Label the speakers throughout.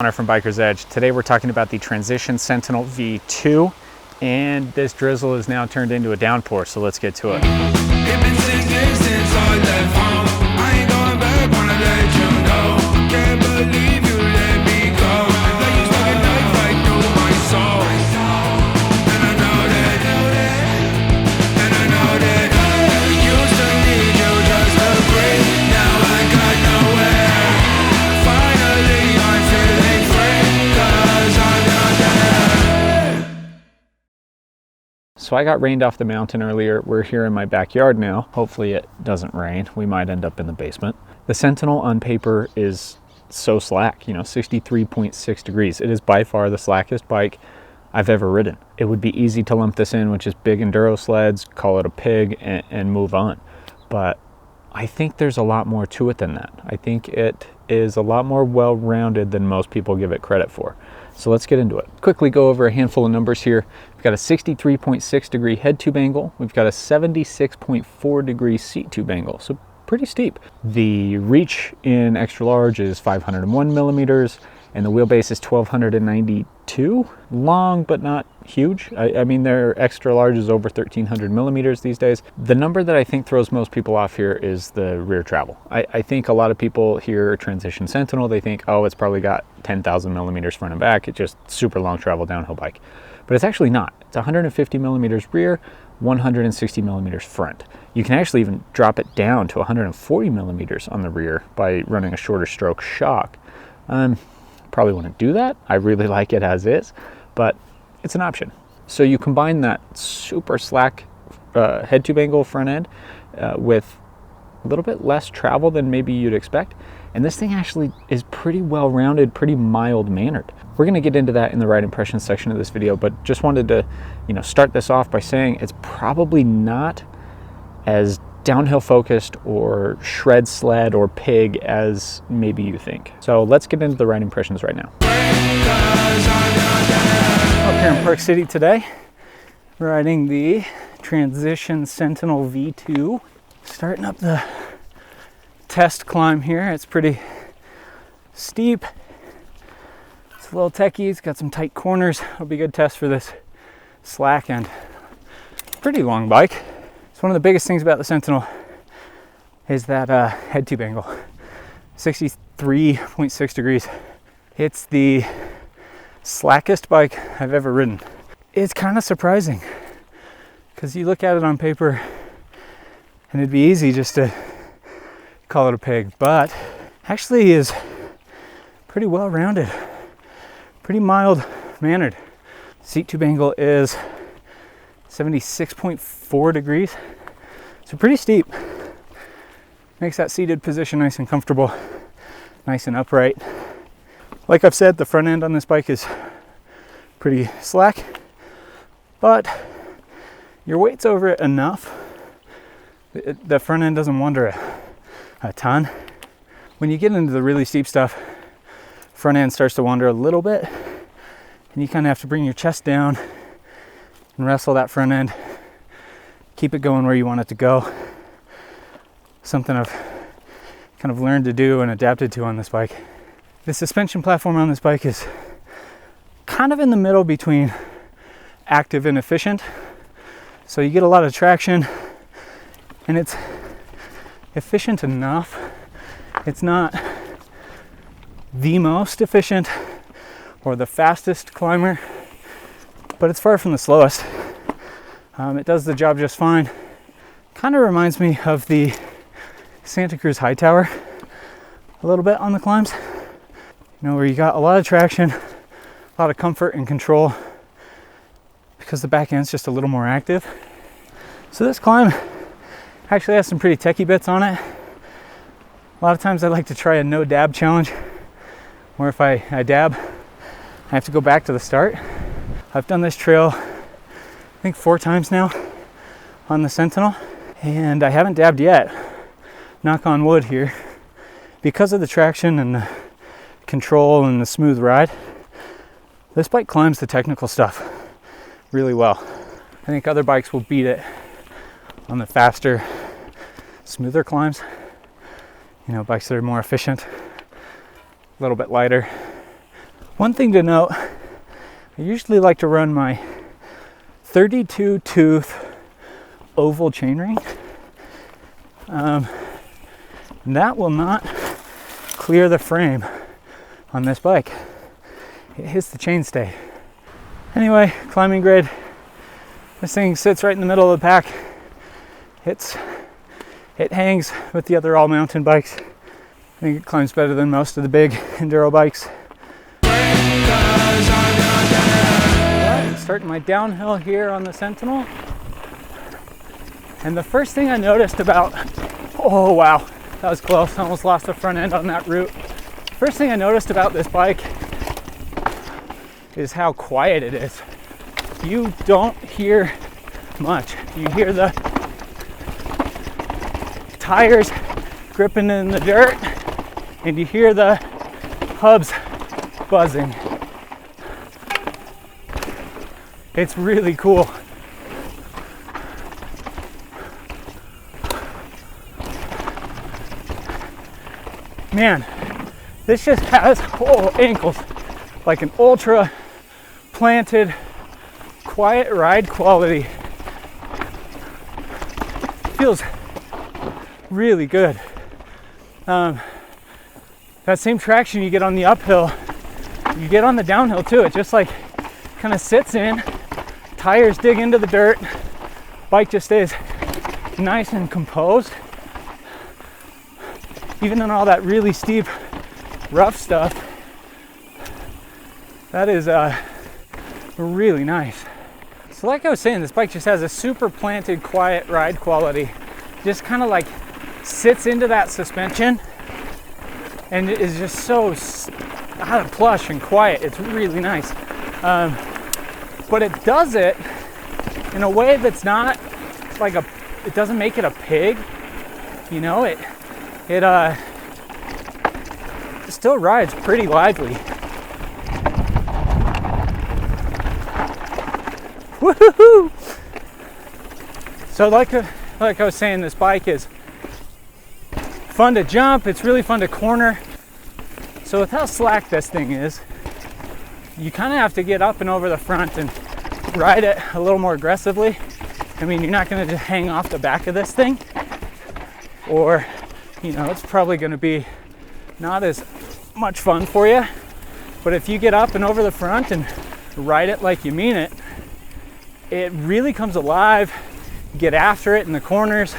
Speaker 1: Connor from Biker's Edge. Today we're talking about the Transition Sentinel V2, and this drizzle is now turned into a downpour, so let's get to it. So I got rained off the mountain earlier. We're here in my backyard now. Hopefully it doesn't rain. We might end up in the basement. The Sentinel on paper is so slack, 63.6 degrees. It is by far the slackest bike I've ever ridden. It would be easy to lump this in with just big enduro sleds, call it a pig, and move on. But I think there's a lot more to it than that. I think it is a lot more well-rounded than most people give it credit for. So let's get into it. Quickly go over a handful of numbers here. We've got a 63.6 degree head tube angle. We've got a 76.4 degree seat tube angle. So pretty steep. The reach in extra large is 501 millimeters and the wheelbase is 1292. Long, but not huge. I mean, their extra large is over 1300 millimeters these days. The number that I think throws most people off here is the rear travel. I think a lot of people hear Transition Sentinel, they think, oh, it's probably got 10,000 millimeters front and back. It's just super long travel downhill bike. But it's actually not. It's 150 millimeters rear, 160 millimeters front. You can actually even drop it down to 140 millimeters on the rear by running a shorter stroke shock. Probably wouldn't do that. I really like it as is, but it's an option. So you combine that super slack head tube angle front end with a little bit less travel than maybe you'd expect, and this thing actually is pretty well rounded, pretty mild mannered. We're going to get into that in the ride impressions section of this video, but just wanted to start this off by saying it's probably not as downhill focused or shred sled or pig as maybe you think. So let's get into the ride impressions right now. Up here in Park City today, riding the Transition Sentinel V2. Starting up the test climb here. It's pretty steep. It's a little techie. It's got some tight corners. It'll be a good test for this slack and pretty long bike. So one of the biggest things about the Sentinel is that head tube angle, 63.6 degrees. It's the slackest bike I've ever ridden. It's kind of surprising because you look at it on paper and it'd be easy just to call it a pig, but actually is pretty well rounded, pretty mild mannered. Seat tube angle is 76.4 degrees, so pretty steep. Makes that seated position nice and comfortable, nice and upright. Like I've said, the front end on this bike is pretty slack, but your weight's over it enough. The front end doesn't wander a ton. When you get into the really steep stuff, front end starts to wander a little bit, and you kind of have to bring your chest down and wrestle that front end, keep it going where you want it to go. Something I've kind of learned to do and adapted to on this bike. The suspension platform on this bike is kind of in the middle between active and efficient. So you get a lot of traction and it's efficient enough. It's not the most efficient or the fastest climber, but it's far from the slowest. It does the job just fine. Kind of reminds me of the Santa Cruz Hightower a little bit on the climbs. Where you got a lot of traction, a lot of comfort and control because the back end's just a little more active. So this climb actually has some pretty techie bits on it. A lot of times I like to try a no dab challenge, where if I dab, I have to go back to the start. I've done this trail, I think 4 times now on the Sentinel, and I haven't dabbed yet, knock on wood here, because of the traction and the control and the smooth ride. This bike climbs the technical stuff really well. I think other bikes will beat it on the faster, smoother climbs. Bikes that are more efficient, a little bit lighter, One thing to note, I usually like to run my 32 tooth oval chainring. That will not clear the frame on this bike. It hits the chainstay. Anyway, climbing grade. This thing sits right in the middle of the pack. It hangs with the other all mountain bikes. I think it climbs better than most of the big enduro bikes. Starting my downhill here on the Sentinel. And the first thing I noticed about, oh wow, that was close. I almost lost the front end on that route. First thing I noticed about this bike is how quiet it is. You don't hear much. You hear the tires gripping in the dirt, and you hear the hubs buzzing. It's really cool. Man, this just has ankles like an ultra planted, quiet ride quality. Feels really good. That same traction you get on the uphill, you get on the downhill too. It just like kind of sits in, tires dig into the dirt, bike just stays nice and composed. Even in all that really steep, rough stuff, that is really nice. So like I was saying, this bike just has a super planted, quiet ride quality. Just kind of like sits into that suspension and it is just so plush and quiet. It's really nice. But it does it in a way that's not like it doesn't make it a pig. You know, it still rides pretty lively. Woohoo! So like I was saying, this bike is fun to jump. It's really fun to corner. So with how slack this thing is, you kind of have to get up and over the front and ride it a little more aggressively. I mean, you're not going to just hang off the back of this thing, or, you know, it's probably going to be not as much fun for you. But if you get up and over the front and ride it like you mean it, it really comes alive. Get after it in the corners,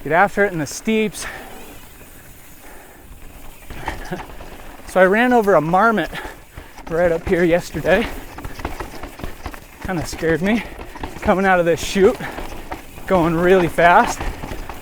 Speaker 1: get after it in the steeps. So I ran over a marmot right up here yesterday. Kind of scared me. Coming out of this chute, going really fast.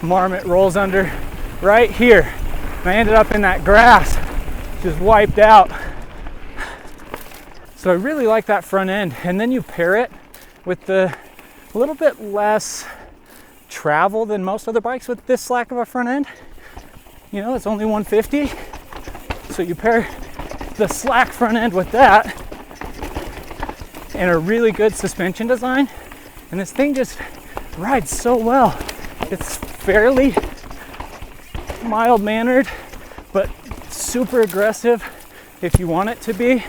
Speaker 1: Marmot rolls under right here. And I ended up in that grass, just wiped out. So I really like that front end. And then you pair it with the little bit less travel than most other bikes with this slack of a front end. You know, it's only 150. So you pair the slack front end with that and a really good suspension design, and this thing just rides so well. It's fairly mild-mannered, but super aggressive if you want it to be.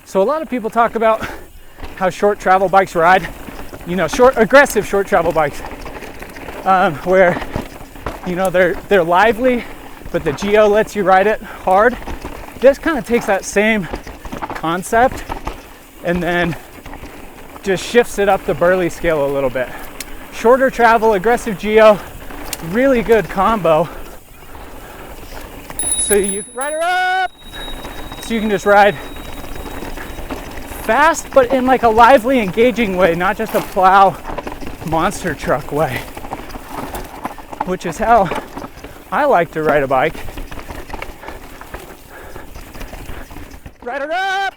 Speaker 1: So a lot of people talk about how short travel bikes ride, you know, aggressive short travel bikes, where, you know, they're lively, but the geo lets you ride it hard. This kind of takes that same concept and then just shifts it up the burly scale a little bit. Shorter travel, aggressive geo, really good combo. So you ride her up, so you can just ride fast, but in like a lively, engaging way, not just a plow monster truck way, which is how I like to ride a bike. Ride her up!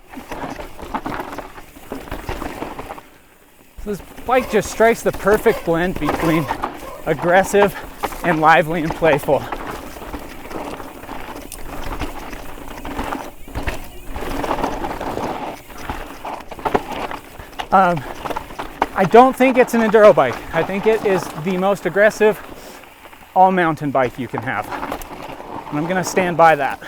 Speaker 1: So this bike just strikes the perfect blend between aggressive and lively and playful. I don't think it's an enduro bike. I think it is the most aggressive all mountain bike you can have. And I'm gonna stand by that.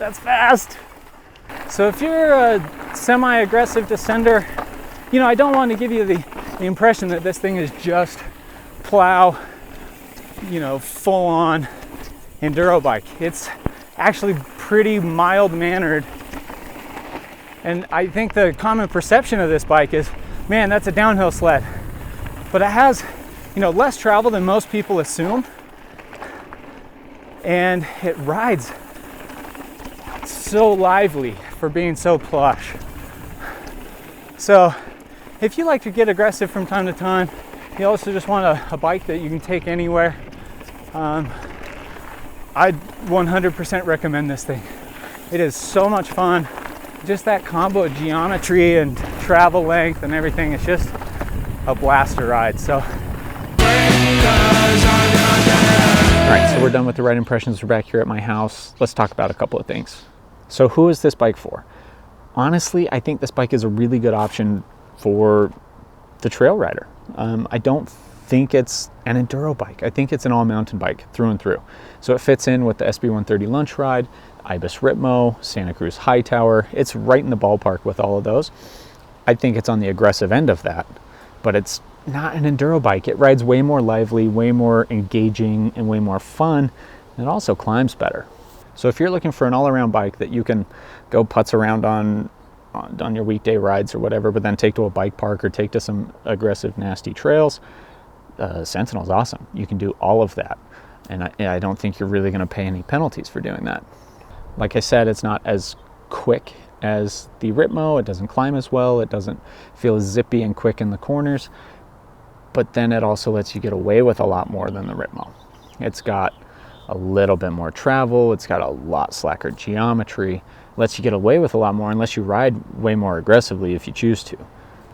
Speaker 1: that's fast. So if you're a semi-aggressive descender, you know, I don't want to give you the impression that this thing is just plow, you know, full-on enduro bike. It's actually pretty mild-mannered. And I think the common perception of this bike is, man, that's a downhill sled. But it has, you know, less travel than most people assume. And it rides so lively for being so plush. So if you like to get aggressive from time to time, you also just want a bike that you can take anywhere, I'd 100% recommend this thing. It is so much fun. Just that combo of geometry and travel length and everything, it's just a blast to ride. So, all right, so we're done with the ride impressions. We're back here at my house. Let's talk about a couple of things. So who is this bike for? Honestly, I think this bike is a really good option for the trail rider. I don't think it's an enduro bike. I think it's an all-mountain bike through and through. So it fits in with the SB130 Lunch Ride, Ibis Ritmo, Santa Cruz Hightower. It's right in the ballpark with all of those. I think it's on the aggressive end of that, but it's not an enduro bike. It rides way more lively, way more engaging, and way more fun. And it also climbs better. So if you're looking for an all-around bike that you can go putz around on your weekday rides or whatever, but then take to a bike park or take to some aggressive, nasty trails, Sentinel's awesome. You can do all of that. And I don't think you're really going to pay any penalties for doing that. Like I said, it's not as quick as the Ritmo. It doesn't climb as well. It doesn't feel as zippy and quick in the corners. But then it also lets you get away with a lot more than the Ritmo. It's got a little bit more travel. It's got a lot slacker geometry. Lets you get away with a lot more unless you ride way more aggressively if you choose to.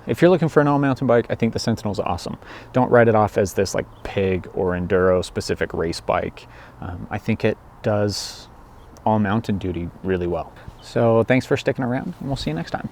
Speaker 1: If you're looking for an all-mountain bike, I think the Sentinel's awesome. Don't write it off as this like pig or enduro specific race bike. I think it does all-mountain duty really well. So thanks for sticking around, and we'll see you next time.